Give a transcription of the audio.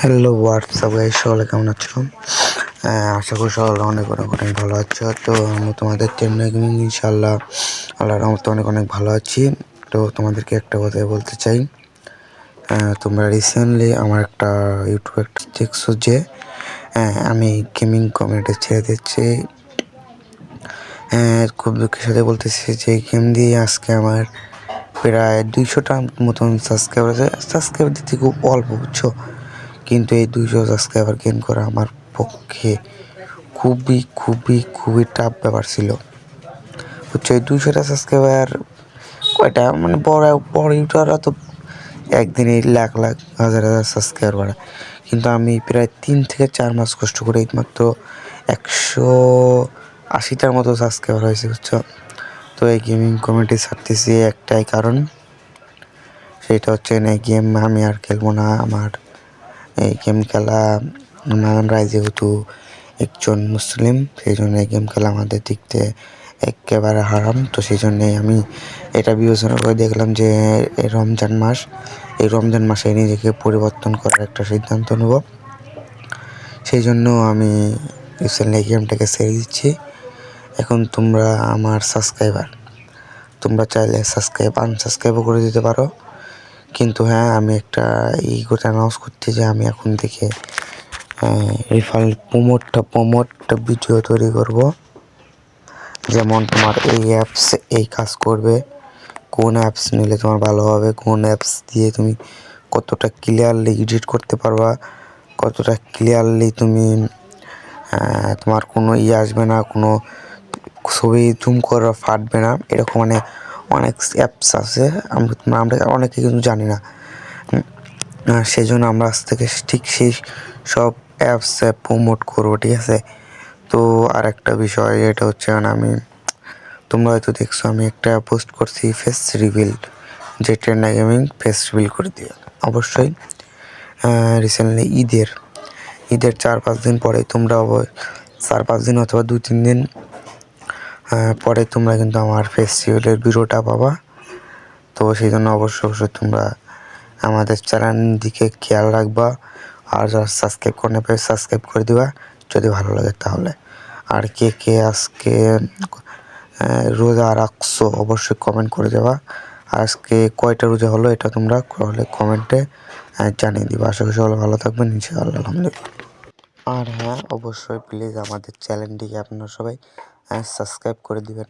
Hello WhatsApp guys, সকলে কেমন আছো? আশা করি সকলে অনেক অনেক অনেক ভালো আছো। তো আমি তোমাদের জন্য ইনশাআল্লাহ আল্লাহর রহমতে অনেক অনেক ভালো আছি। তো তোমাদেরকে একটা কথা বলতে চাই, তোমরা রিসেন্টলি আমার একটা ইউটিউবে একটা দেখছো যে আমি গেমিং কমিউনিটি ছেড়ে দিচ্ছি। খুব দুঃখের সাথে বলতেছি যে গেম দিয়ে আজকে আমার প্রায় 200টা মতন সাবস্ক্রাইবার দিতে খুব অল্প, বুঝছো? কিন্তু এই 200 সাবস্ক্রাইবার গেইন করা আমার পক্ষে খুবই খুবই খুবই টাফ ব্যাপার ছিল, বুঝছো? এই 200টা সাবস্ক্রাইবার কয়টা, মানে বড় বড় ইউটিউবাররা তো একদিনে লাখ লাখ হাজার হাজার সাবস্ক্রাইবার বাড়ায়, কিন্তু আমি প্রায় 3 থেকে 4 মাস কষ্ট করে মাত্র 180টার মতো সাবস্ক্রাইবার হয়েছে, বুঝছো? তো এই গেমিং কমিউনিটি ছাড়তেছি একটাই কারণ, সেটা হচ্ছে না, গেম আমি আর খেলবো না। আমার এই গেম খেলা, আমরা যেহেতু একজন মুসলিম, সেই জন্য এই গেম খেলা আমাদের দিক থেকে একেবারে হারাম। তো সেই জন্যে আমি এটা বিবেচনা করে দেখলাম যে এই রমজান মাসে নিজেকে পরিবর্তন করার একটা সিদ্ধান্ত নেব। সেই জন্য আমি রিসেন্টলি গেমটাকে ছেড়ে দিচ্ছি। এখন তোমরা আমার সাবস্ক্রাইবার, তোমরা চাইলে আনসাবস্ক্রাইবও করে দিতে পারো, কিন্তু হ্যাঁ, আমি একটা কথা অ্যানাউন্স করছি যে আমি এখন থেকে রেফারেল প্রমোটটা ভিডিও তৈরি করব। যেমন তোমার এই অ্যাপস এই কাজ করবে, কোন অ্যাপস নিলে তোমার ভালো হবে, কোন অ্যাপস দিয়ে তুমি কতটা ক্লিয়ারলি এডিট করতে পারবা, কতটা ক্লিয়ারলি তুমি তোমার কোনো আসবে না, কোনো ছবি জুম করা ফাটবে না, এরকম মানে অনেক অ্যাপস আছে। আমরা অনেকে কিন্তু জানি না, সেই জন্য আমরা আজ থেকে ঠিক সেই সব অ্যাপস প্রমোট করবো, ঠিক আছে? তো আর একটা বিষয়, এটা হচ্ছে তোমরা হয়তো দেখছো আমি একটা পোস্ট করছি ফেস রিভিল, যে ট্রেন্ডা গেমিং ফেস রিভিল করে দিয়ে অবশ্যই রিসেন্টলি ঈদের 4-5 দিন পরে তোমরা 4-5 দিন অথবা 2-3 দিন পরে তোমরা কিন্তু আমার ফেস রিভিলের ভিডিওটা পাবা। তো সেই জন্য অবশ্যই তোমরা আমাদের চ্যানেল দিকে খেয়াল রাখবা, আর যারা সাবস্ক্রাইব করে নেবে সাবস্ক্রাইব করে দিবা যদি ভালো লাগে তাহলে। আর কে কে আজকে রোজা রাখছো অবশ্যই কমেন্ট করে যাবা। আজকে কয়টা রোজা হলো এটা তোমরা কমেন্টে জানিয়ে দিবা। আশা করি সকলে ভালো থাকবেন ইনশাআল্লাহ, আলহামদুলিল্লাহ। আর হ্যাঁ, অবশ্যই প্লিজ আমাদের চ্যানেলটিকে আপনারা সবাই সাবস্ক্রাইব করে দিবেন।